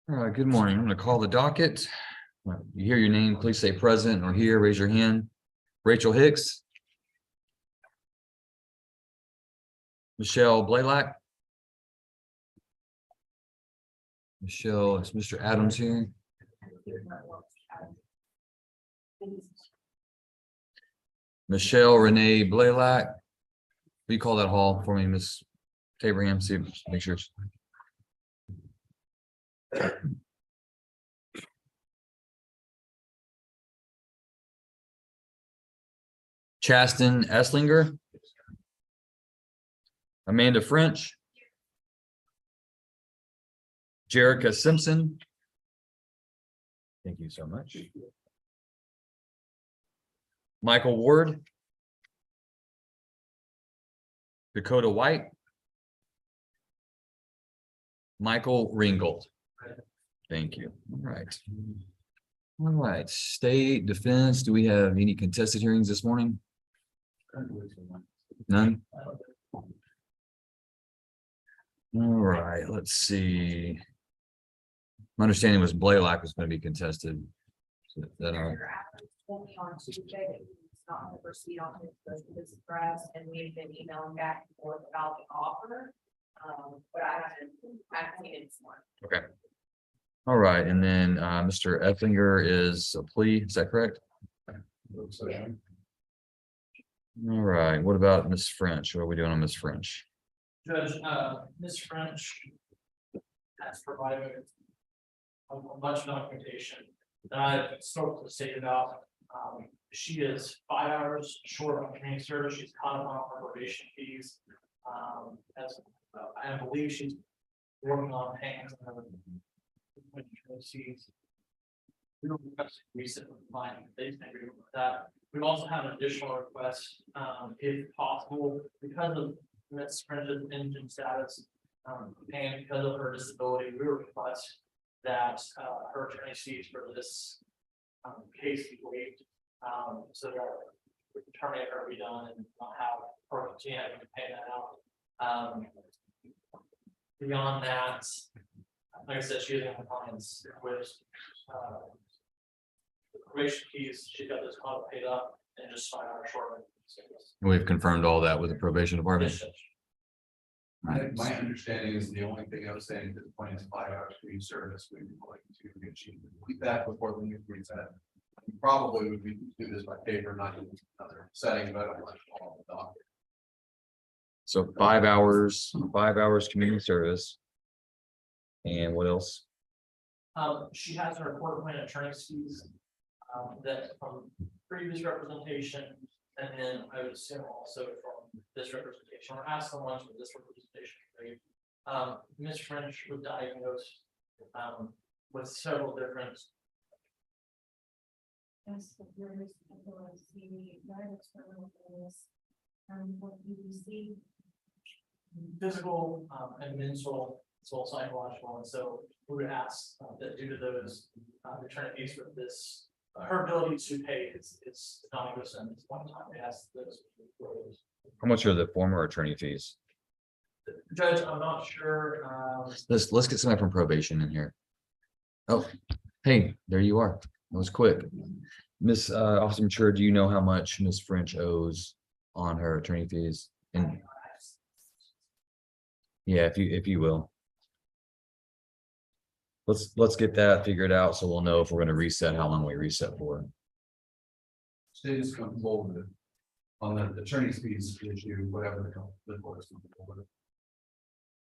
All right, good morning. I'm going to call the docket. You hear your name, please say present or here, raise your hand. Rachel Hicks. Michelle Blaylock. Michelle, is Mr. Adams here? Michelle Renee Blaylock. Will you call that hall for me, Miss Abraham? See, make sure. Chasten Esslinger. Amanda French. Jerica Simpson. Thank you so much. Michael Ward. Dakota White. Michael Ringgold. Thank you. All right. All right. State defense. Do we have any contested hearings this morning? None. All right. Let's see. My understanding was Blaylock was going to be contested. So that On Tuesday, that he's not going to proceed on his express, and we've been emailing back and forth about the offer. But I haven't seen it this morning. okay. All right. And then Mr. Effinger is a plea. Is that correct? Yeah. All right. What about Miss French? What are we doing on Miss French? Judge, Ms. French has provided a bunch of documentation that I spoke to the state about. She is 5 hours short on community service. She's caught up on her probation fees. I believe she's working on paying when she sees. We don't request recent line. They've been agreeing with that. We've also had an additional request, if possible, because of Ms. French's indigent status, and because of her disability, we request that her attorney fees for this case be waived, so that we can terminate her, be done, and not have her continue having to pay that out. Beyond that, like I said, she is in compliance with the probation fees. She got this caught paid up and just 5 hours short. We've confirmed all that with the probation department. Yes, Judge. My understanding is the only thing I was saying at this point is 5 hours for each service. We'd be willing to achieve that before the new reset. Probably would be do this by paper, not in another setting, but I don't want to follow the docket. So 5 hours community service. And what else? She has her court-appointed attorney's fees, that from previous representation, and then I would assume also from this representation, or ask someone for this representation. Ms. French was diagnosed, with several different Yes, the various see guidance for this. What you receive. physical, and mental, as well as psychological, and so we would ask that due to those attorney fees for this, her ability to pay is non-existent at this point in time. We ask those. How much are the former attorney fees? Judge, I'm not sure. Let's get somebody from probation in here. Oh, hey, there you are. That was quick. Miss Officer Mature, do you know how much Miss French owes on her attorney fees? And yeah, if you will. Let's get that figured out so we'll know if we're going to reset, how long we reset for. State is comfortable with it. On the attorney's fees issue, whatever the court is comfortable with it.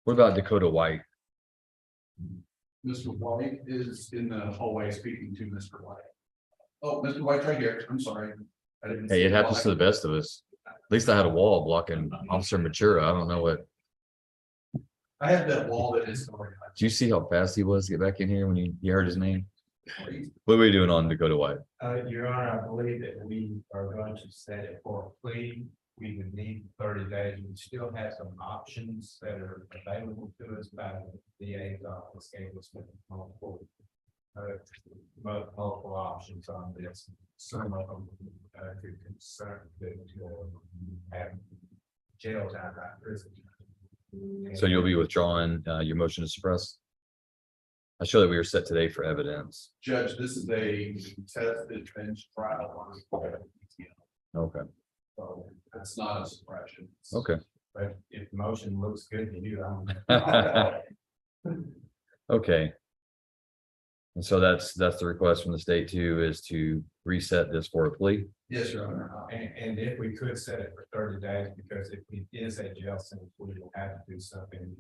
What about Dakota White? Mr. White is in the hallway speaking to Mr. White. Oh, Mr. White's right here. I'm sorry. I didn't. Hey, it see happens to the White. best of us. At least I had a wall blocking Officer Matura. I don't know what. I have that wall that is going on. Do you see how fast he was to get back in here when you heard his name? What are we doing on Dakota White? Your Honor, I believe that we are going to set it for a plea. We would need 30 days. We still have some options that are available to us by the DA's office. Gave us multiple options on this. Some of them could concern that have jails outright prison. So you'll be withdrawing your motion to suppress? I show that we were set today for evidence. Judge, this is a tested bench trial on. Okay, So it's not a suppression. okay. But if the motion looks good to you, I'm. Okay. And so that's the request from the state too, is to reset this for a plea. Yes, Your Honor. And if we could set it for 30 days, because if it is a jail sentence, we will have to do something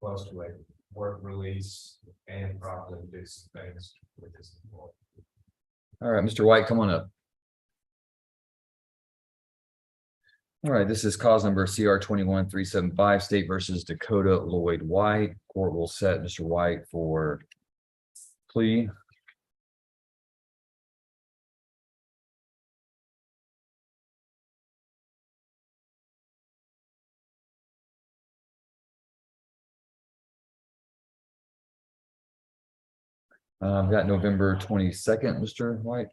close to a work release and probably do some things with this. All right, Mr. White, come on up. All right, this is cause number CR 21375, State versus Dakota Lloyd White. Court will set Mr. White for plea. I've got November 22nd, Mr. White.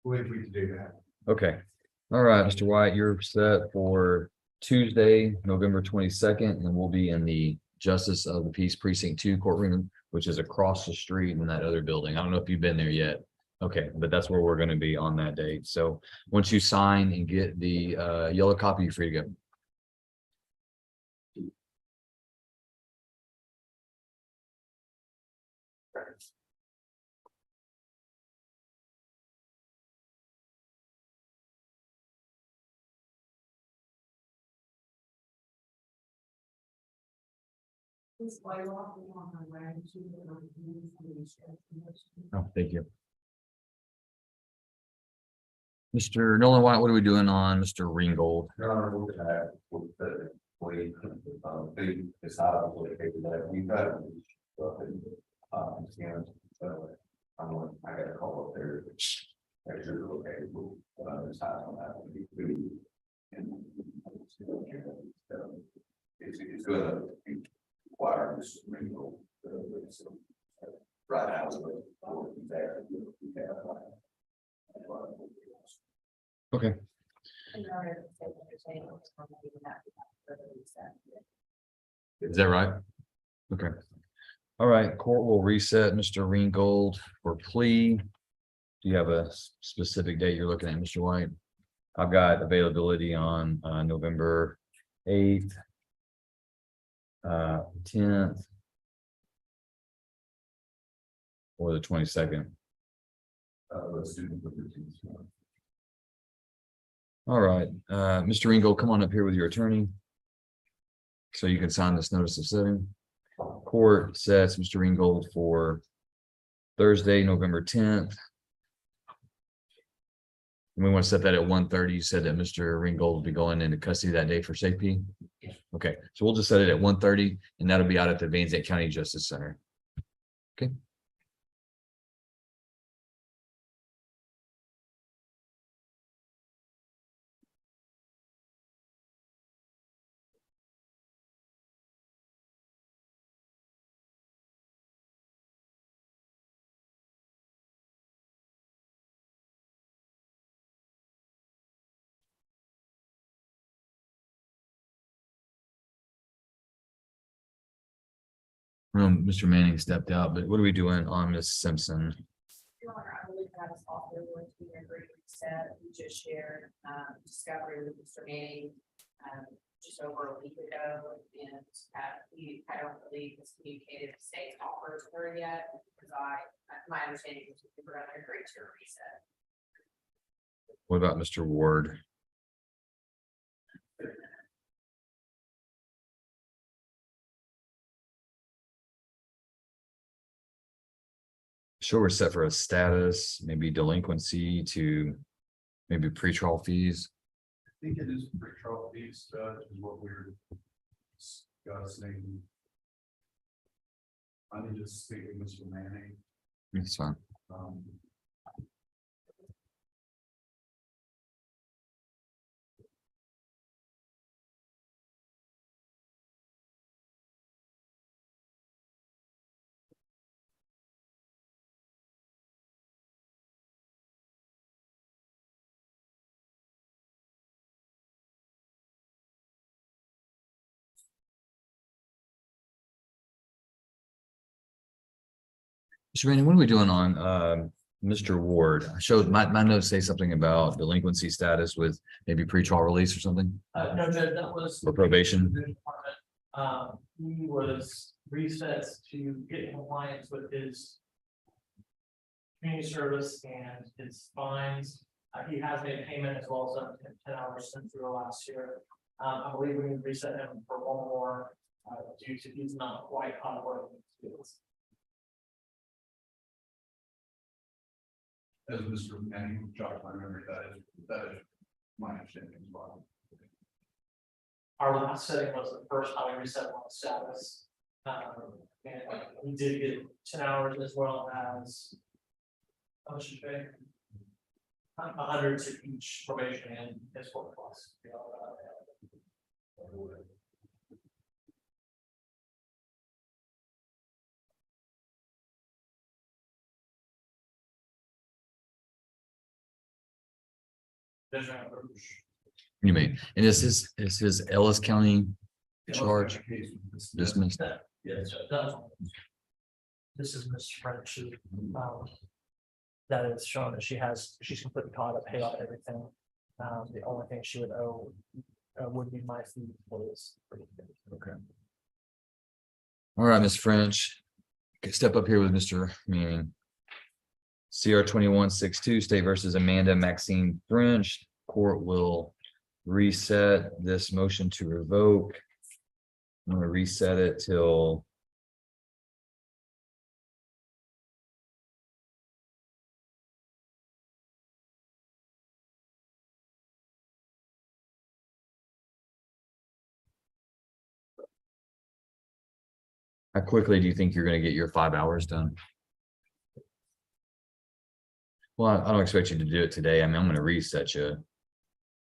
Believe we can do that. Okay. All right, Mr. White, you're set for Tuesday, November 22nd, and we'll be in the Justice of the Peace Precinct 2 courtroom, which is across the street in that other building. I don't know if you've been there yet. Okay, but that's where we're going to be on that date. So once you sign and get the yellow copy, you're free to go. Oh, thank you. Mr. Nolan White, what are we doing on Mr. Ringgold? Your Honor, we're gonna have, with the, we, they decided to take that, we've got. Scans, so, I got a call up there. Actually, okay, we'll, decide on that one. And, it's gonna require this renewal. Right now, we're there. Okay. Is that right? Okay. All right, court will reset Mr. Ringgold for plea. Do you have a specific date you're looking at, Mr. White? I've got availability on November 8th, 10th, or the 22nd. Let's do the. All right, Mr. Ringgold, come on up here with your attorney. So you can sign this notice of sitting. Court sets Mr. Ringgold for Thursday, November 10th. And we want to set that at 1:30. You said that Mr. Ringgold will be going into custody that day for safety. Okay, so we'll just set it at 1:30, and that'll be out at the Van Zandt County Justice Center. Okay. Mr. Manning stepped out, but what are we doing on Miss Simpson? Your Honor, I believe that is also going to be a great reset. We just shared, discovery with Mr. Manning, just over a week ago, and, I don't believe it's communicated the state offers her yet, because my understanding is we're going to agree to a reset. What about Mr. Ward? Sure, we're set for a status, maybe delinquency to maybe pretrial fees. I think it is pretrial fees, is what we're discussing. I need to speak with Mr. Manning. It's fine. Um, Mr. Manning, what are we doing on Mr. Ward? I showed my notes say something about delinquency status with maybe pretrial release or something, No, Judge, that was. or probation. He was recessed to get in compliance with his community service and his fines. He has made payment as well as 10 hours since the last year. I believe we can reset him for one more, due to he's not quite on board. As Mr. Manning, jog my memory, that is my understanding as well. Our last setting was the first time we reset on status. And we did get 10 hours as well as. How much did you pay? 100 to each probation and his court costs. There's no approach. You mean, and is his Ellis County charge dismissed? Yes, that's. This is Miss French. That is showing that she's completely caught up, paid off everything. The only thing she would owe would be my fee for this. Okay. All right, Ms. French. Okay, step up here with Mr. Manning. CR 2162, State versus Amanda Maxine French. Court will reset this motion to revoke. I'm gonna reset it till how quickly do you think you're gonna get your 5 hours done? Well, I don't expect you to do it today. I mean, I'm gonna reset you.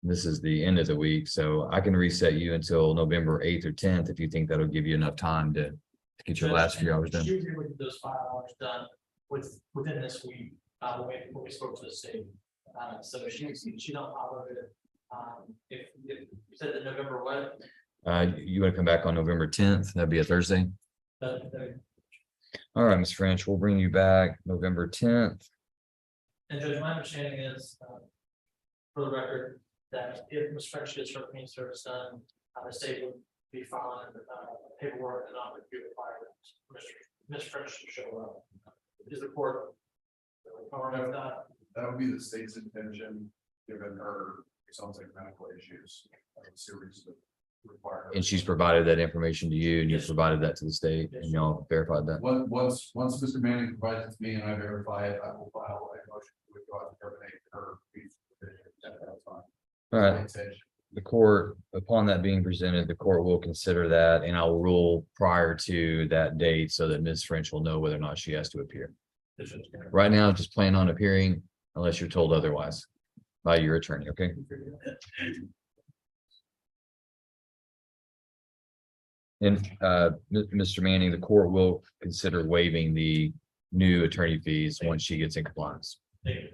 This is the end of the week, so I can reset you until November 8th or 10th if you think that'll give you enough time to get your last few hours done. She was able to get those 5 hours done within this week, when we spoke to the state. So she don't follow it. If you said that November what? You wanna come back on November 10th? That'd be a Thursday. All right, Ms. French, we'll bring you back November 10th. And Judge, my understanding is, for the record, that if Ms. French gets her community service done, the state would be filing paperwork and not would be required. Ms. French to show up. Is the court? All right with that? That would be the state's intention, given her, it sounds like medical issues, series of required. And she's provided that information to you and you've Yes. provided that to the state and y'all verified that. Once Mr. Manning provides it to me and I verify it, I will file a motion to withdraw to terminate her. That's fine. All right, the court, upon that being presented, the court will consider that and I will rule prior to that date so that Ms. French will know whether or not she has to appear. Right now, just plan on appearing unless you're told otherwise by your attorney, okay? And Mr. Manning, the court will consider waiving the new attorney fees once she gets in compliance. Thank you.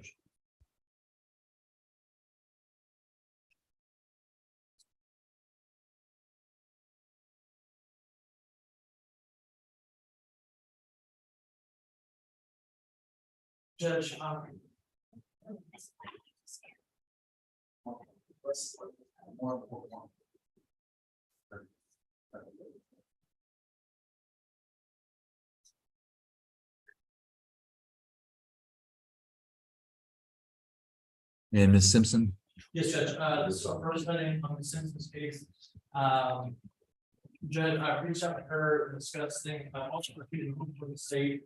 Judge, And Ms. Simpson? yes, Judge, this is our first hearing on the census case. Judge, I reached out to her and discussed things, also repeated for the state.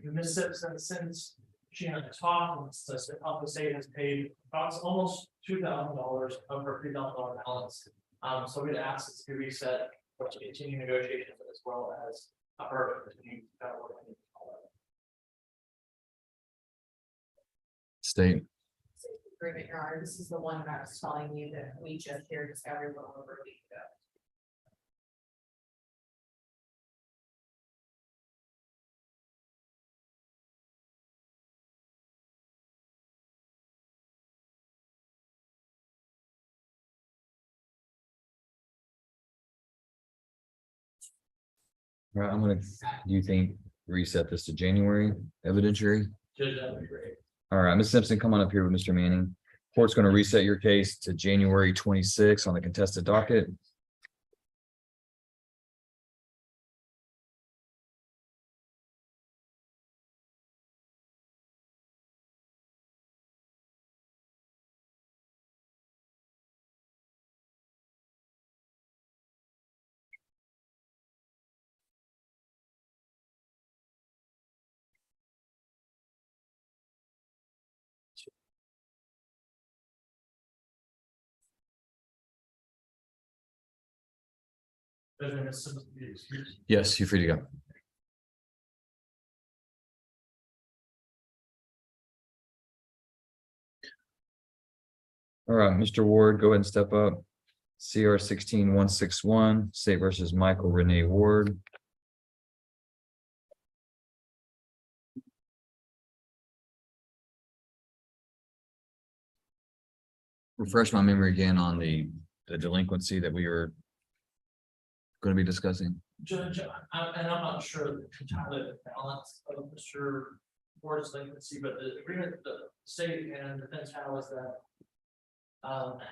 Ms. Simpson, since she had to talk, the state has paid about almost $2,000 of her $3,000 balance. So we'd ask this to be reset or to continue negotiations as well as her continue. State. Agreement, Your Honor, this is the one that I was telling you that we just shared discovery a little over a week ago. Right, do you think reset this to January evidentiary. Judge, that would be great. All right, Ms. Simpson, come on up here with Mr. Manning. Court's going to reset your case to January 26 on the contested docket. Judge, I miss some of the excuse. Yes, you're free to go. All right, Mr. Ward, go ahead and step up. CR 16-161, State versus Michael Renee Ward. Refresh my memory again on the delinquency that we were going to be discussing. Judge, and I'm not sure the totality of the balance of Mr. Ward's delinquency, but the agreement that the state and defense had was that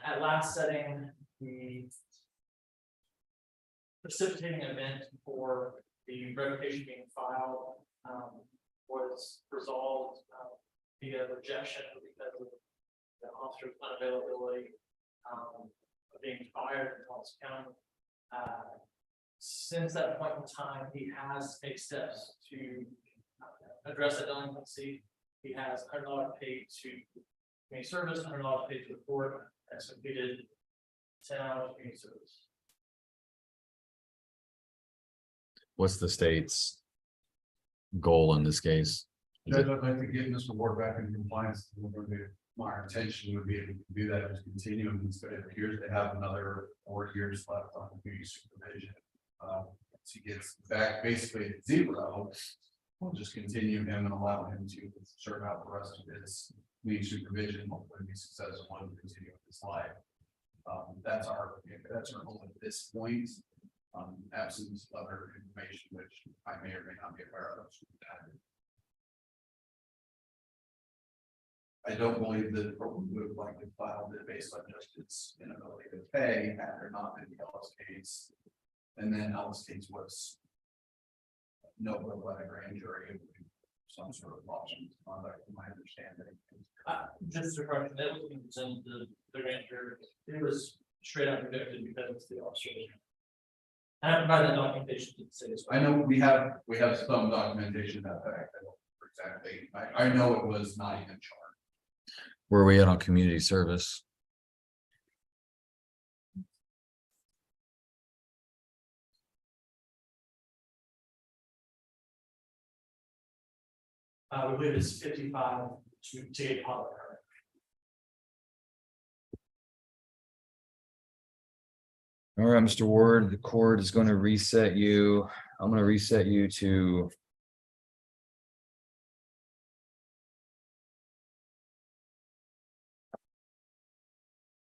at last setting, the precipitating event for the revocation being filed was resolved via rejection because of the officer's unavailability of being fired in Tulsa County. Since that point in time, he has taken steps to address the delinquency. He has $100 paid to community service, $100 paid to the court, has completed 10 hours of community service. What's the state's goal in this case? Is Judge, it- I'd like to get Mr. Ward back in compliance. My intention would be to do that as continuum, but it appears to have another 4 years left on community supervision. Once he gets back basically at 0, we'll just continue him and allow him to serve out the rest of his community supervision, hopefully be successful and continue with his life. That's our goal at this point. Absence of other information which I may or may not be aware of. I don't believe that we would like to file it based on just its inability to pay had there not been the Ellis case. And then Ellis case was no vote by the grand jury, some sort of option conduct, from my understanding. Just a correction, that was being presented to the grand jury. It was straight out convicted because it's the officer. I have provided documentation to the city as well. I know we have some documentation that fact. I don't remember exactly. I know it was not even charged. Where are we at on community service? We believe it's 55 to get public permit. All right, Mr. Ward, the court is going to reset you. I'm going to reset you to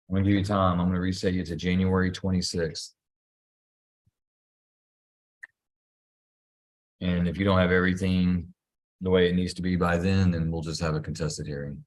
I'm going to give you time. I'm going to reset you to January 26th. And if you don't have everything the way it needs to be by then we'll just have a contested hearing.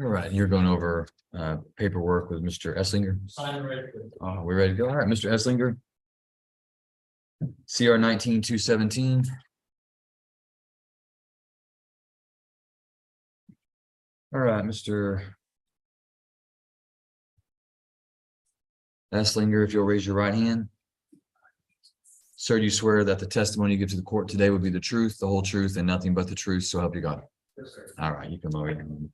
All right, you're going over paperwork with Mr. Esslinger. Sign ready. We're ready to go. All right, Mr. Esslinger. CR 19-217. All right, Mr. Esslinger, if you'll raise your right hand. Sir, do you swear that the testimony you give to the court today would be the truth, the whole truth, and nothing but the truth, so help you God? Yes, sir. All right, you can lower your hand.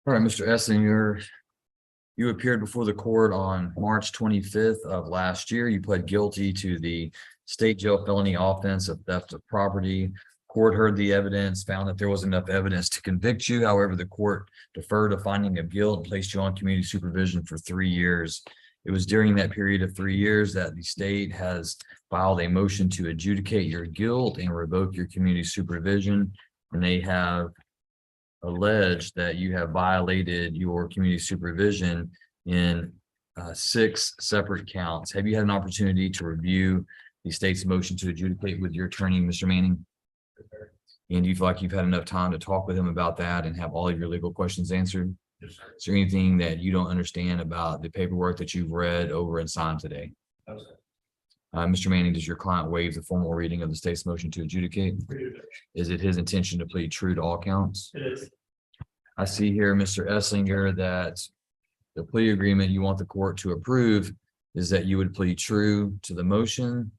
All right, Mr. Esslinger, you appeared before the court on March 25th of last year. You pled guilty to the state jail felony offense of theft of property. Court heard the evidence, found that there was enough evidence to convict you. However, the court deferred a finding of guilt and placed you on community supervision for 3 years. It was during that period of 3 years that the state has filed a motion to adjudicate your guilt and revoke your community supervision. And they have alleged that you have violated your community supervision in 6 separate counts. Have you had an opportunity to review the state's motion to adjudicate with your attorney, Mr. Manning? And do you feel like you've had enough time to talk with him about that and have all of your legal questions answered? Yes, sir. Is there anything that you don't understand about the paperwork that you've read over and signed today? No, sir. Mr. Manning, does your client waive the formal reading of the state's motion to adjudicate? Is it his intention to plead true to all counts? It is. I see here, Mr. Esslinger, that the plea agreement you want the court to approve is that you would plead true to the motion.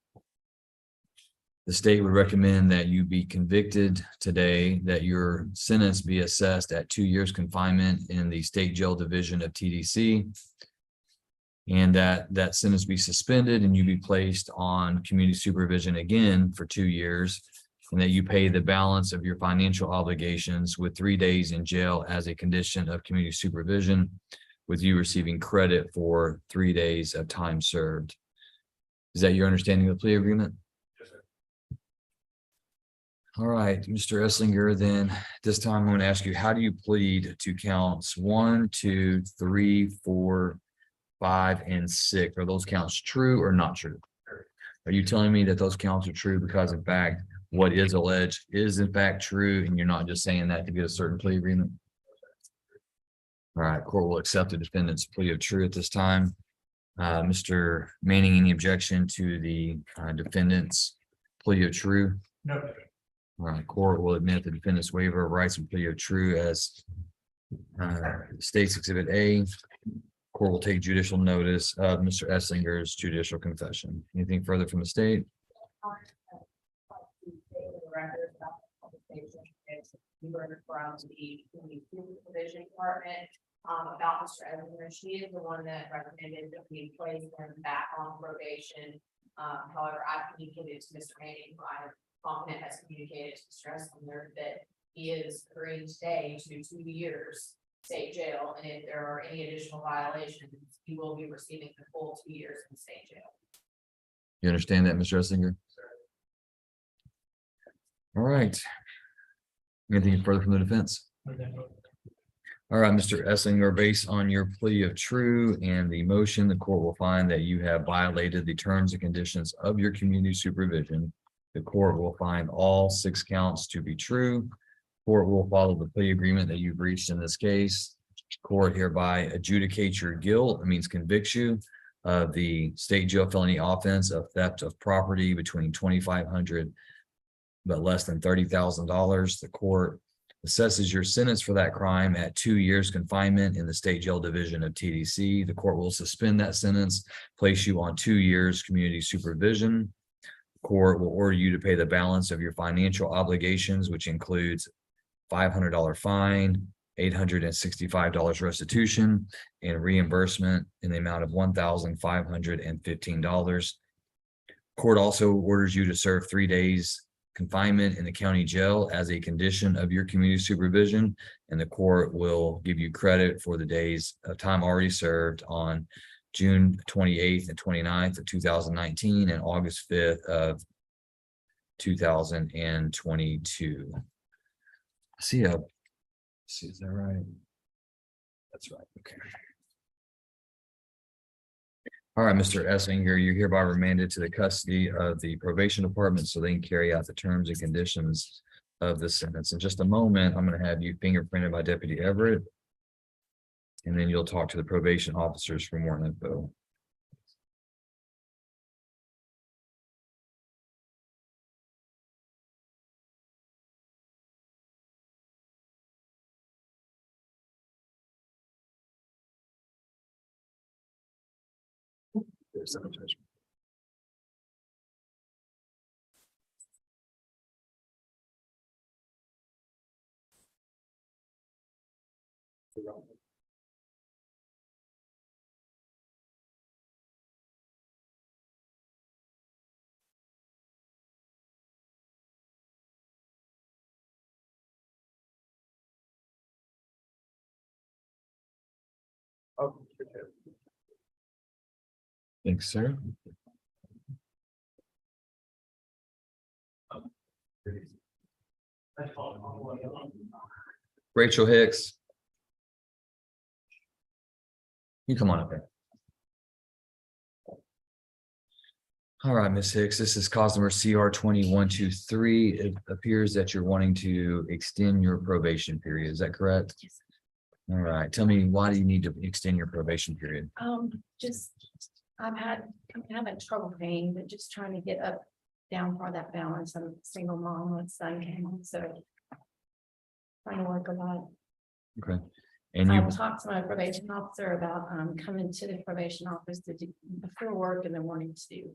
The state would recommend that you be convicted today, that your sentence be assessed at 2 years confinement in the state jail division of TDC. And that sentence be suspended and you be placed on community supervision again for 2 years. And that you pay the balance of your financial obligations with 3 days in jail as a condition of community supervision, with you receiving credit for 3 days of time served. Is that your understanding of the plea agreement? Yes, sir. All right, Mr. Esslinger, then this time I'm going to ask you, how do you plead to counts 1, 2, 3, 4, 5, and 6? Are those counts true or not true? Are you telling me that those counts are true because in fact, what is alleged is in fact true, and you're not just saying that to get a certain plea agreement? All right, court will accept the defendant's plea of true at this time. Mr. Manning, any objection to the defendant's plea of true? No. All right, court will admit the defendant's waiver of rights and plea of true as State's Exhibit A. Court will take judicial notice of Mr. Esslinger's judicial confession. Anything further from the state? We were from the community supervision department about Mr. Esslinger. She is the one that recommended that we place him back on probation. However, I communicated to Mr. Manning, who I am confident has communicated to Mr. Esslinger, that he is agreeing today to 2 years state jail, and if there are any additional violations, he will be receiving the full 2 years in state jail. You understand that, Mr. Esslinger? All right. Anything further from the defense? All right, Mr. Esslinger, based on your plea of true and the motion, the court will find that you have violated the terms and conditions of your community supervision. The court will find all 6 counts to be true. Court will follow the plea agreement that you've reached in this case. Court hereby adjudicates your guilt. It means convicts you of the state jail felony offense of theft of property between $2,500 but less than $30,000. The court assesses your sentence for that crime at 2 years confinement in the state jail division of TDC. The court will suspend that sentence, place you on 2 years community supervision. The court will order you to pay the balance of your financial obligations, which includes $500 fine, $865 restitution, and reimbursement in the amount of $1,515. Court also orders you to serve 3 days confinement in the county jail as a condition of your community supervision, and the court will give you credit for the days of time already served on June 28th and 29th of 2019 and August 5th of 2022. See, is that right? That's right. Okay. All right, Mr. Essinger, you're hereby remanded to the custody of the probation department so they can carry out the terms and conditions of the sentence. In just a moment, I'm going to have you fingerprinted by Deputy Everett. And then you'll talk to the probation officers for more info. Thanks, sir. Rachel Hicks. You come on up here. All right, Ms. Hicks, this is cause number CR 2123. It appears that you're wanting to extend your probation period. Is that correct? Yes. All right, tell me, why do you need to extend your probation period? Just, I'm having trouble paying, but just trying to get up, down for that balance. I'm a single mom with son came home, so. Trying to work a lot. Okay. And I you, talked to my probation officer about, coming to the probation office to do before work and then wanting to do.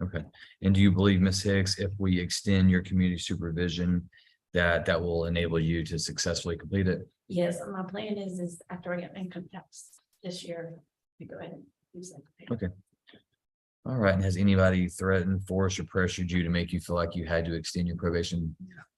okay. And do you believe, Ms. Hicks, if we extend your community supervision, that will enable you to successfully complete it? Yes, and my plan is after I get my income tax this year, to go ahead and do something. Okay. All right, and has anybody threatened, forced, or pressured you to make you feel like you had to extend your probation?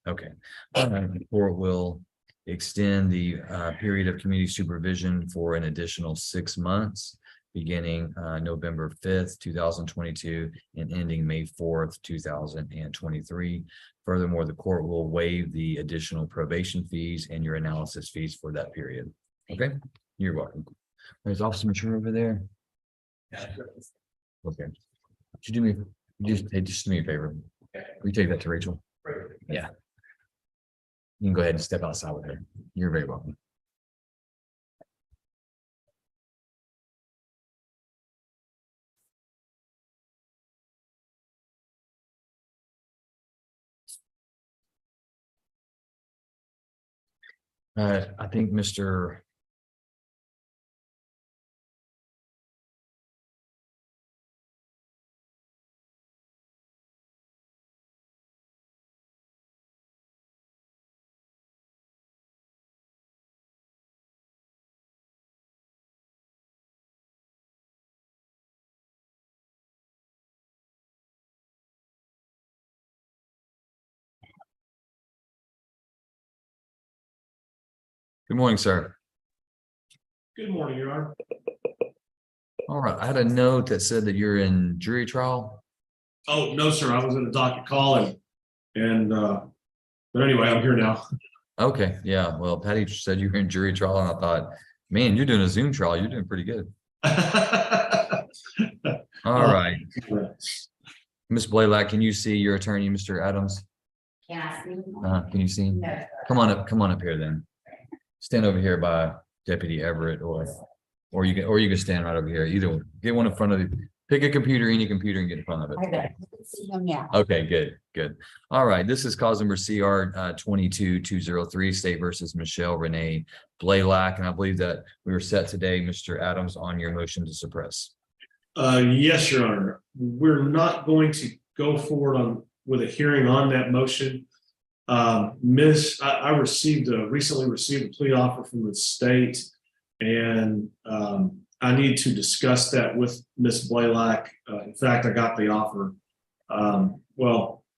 Okay. All right, the court will extend the period of community supervision for an additional 6 months, beginning November 5th, 2022, and ending May 4th, 2023. Furthermore, the court will waive the additional probation fees and your analysis fees for that period. Okay, you're welcome. There's Officer Mature over there. Okay. Could you do me, just do me a favor? Will you take that to Rachel? Yeah. You can go ahead and step outside with her. You're very welcome. I think Mr. Good morning, sir. Good morning, Your Honor. All right, I had a note that said that you're in jury trial. Oh, no, sir, I was in a docket call but anyway, I'm here now. Okay, yeah, well, Patty said you were in jury trial, and I thought, man, you're doing a Zoom trial. You're doing pretty good. All right. Ms. Blaylock, can you see your attorney, Mr. Adams? Yeah. Can you see him? No. Come on up here then. Stand over here by Deputy Everett, or you can stand right over here. Either one. Get one in front of the, pick a computer, any computer, and get in front of it. See him now. Okay, good. All right, this is cause number CR 22203, State versus Michelle Renee Blaylock, and I believe that we were set today, Mr. Adams, on your motion to suppress. Yes, Your Honor. We're not going to go forward with a hearing on that motion. I recently received a plea offer from the state, and I need to discuss that with Ms. Blaylock. In fact, I got the offer.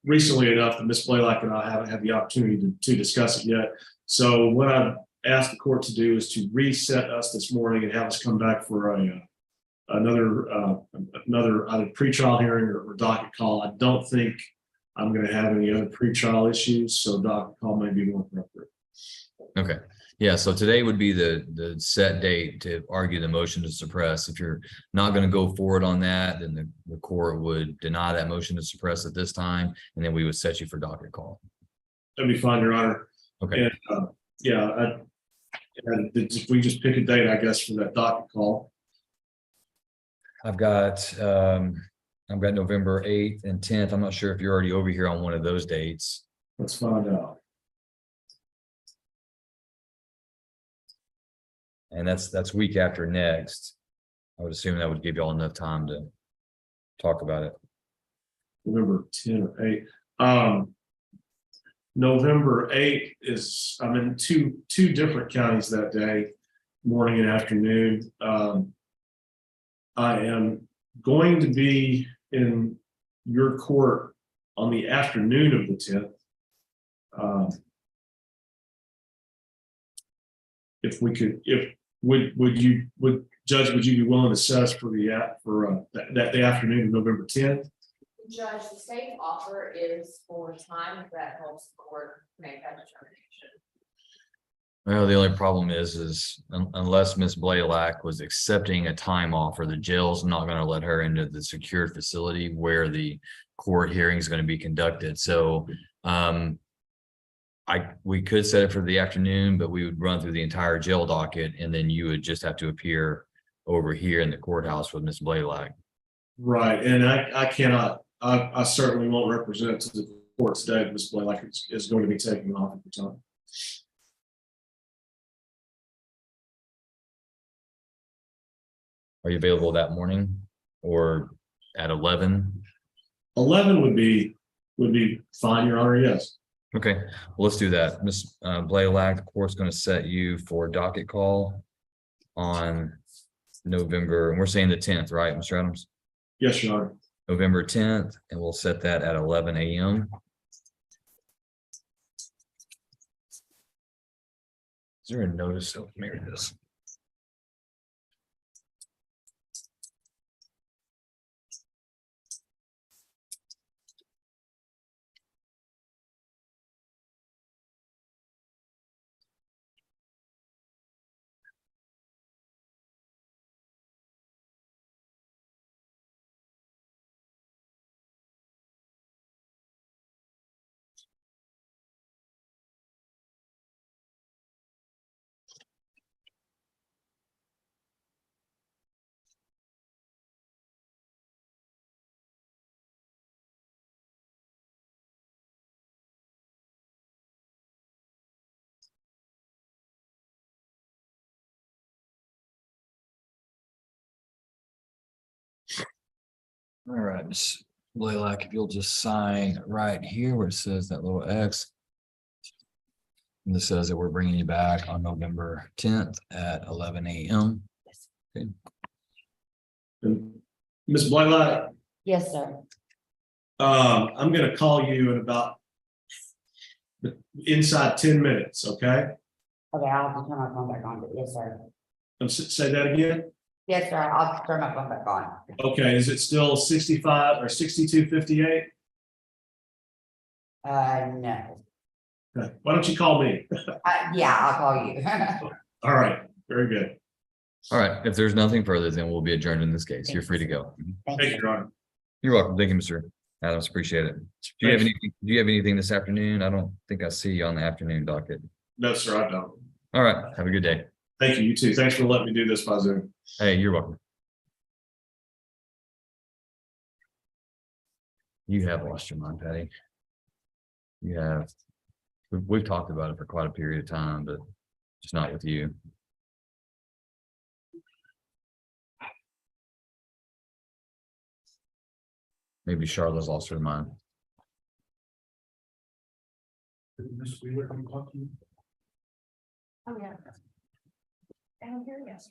Recently enough that Ms. Blaylock and I haven't had the opportunity to discuss it yet. So what I've asked the court to do is to reset us this morning and have us come back for another either pretrial hearing or docket call. I don't think I'm going to have any other pretrial issues, so docket call may be more appropriate. Okay, Yeah, so today would be the set date to argue the motion to suppress. If you're not going to go forward on that, then the court would deny that motion to suppress at this time, and then we would set you for docket call. That'd be fine, Your Honor. Okay, And, yeah, and if we just pick a date, I guess, for that docket call. I've got November 8th and 10th. I'm not sure if you're already over here on one of those dates. Let's find out. And that's week after next. I would assume that would give you all enough time to talk about it. November 10 or 8. November 8 is, I'm in two different counties that day, morning and afternoon. I am going to be in your court on the afternoon of the 10th. If we could, would Judge, would you be willing to set us for the afternoon of November 10th? Judge, the state offer is for time that helps the court make that determination. Well, the only problem is unless Miss Blaylock was accepting a time offer, the jail's not going to let her into the secured facility where the court hearing is going to be conducted. So, we could set it for the afternoon, but we would run through the entire jail docket, and then you would just have to appear over here in the courthouse with Miss Blaylock. Right, and I cannot, I certainly won't represent to the court today. Ms. Blaylock is going to be taking off at the time. Are you available that morning or at 11? 11 would be fine, Your Honor, yes. Okay, well, let's do that. Miss Blaylock, the court's going to set you for docket call on November, and we're saying the 10th, right, Mr. Adams? Yes, Your Honor. November 10th, and we'll set that at 11 a.m. Is there a notice? Oh, maybe this. All right, Ms. Blaylock, if you'll just sign right here where it says that little X. And this says that we're bringing you back on November 10th at 11 a.m. And Ms. Blaylock, Yes, sir. I'm going to call you in about inside 10 minutes, okay? Okay, I'll have to turn my phone back on, but yes, sir. Say that again? Yes, sir, I'll turn my phone back on. Okay, is it still 65 or 6258? No. Okay. Why don't you call me? Yeah, I'll call you. All right, very good. All right, if there's nothing further, then we'll be adjourned in this case. You're free to go. Thank Thank you. you, Your Honor. You're welcome. Thank you, Mr. Adams. Appreciate it. Do you have anything this afternoon? I don't think I see you on the afternoon docket. No, sir, I don't. All right, have a good day. Thank you, you too. Thanks for letting me do this by Zoom. Hey, you're welcome. You have lost your mind, Patty. You have. We've talked about it for quite a period of time, but just not with you. Maybe Charlotte's lost her mind. Oh, yeah. Down here, yes.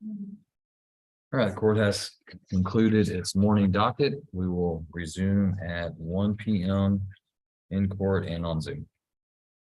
All right, court has concluded its morning docket. We will resume at 1 p.m. in court and on Zoom.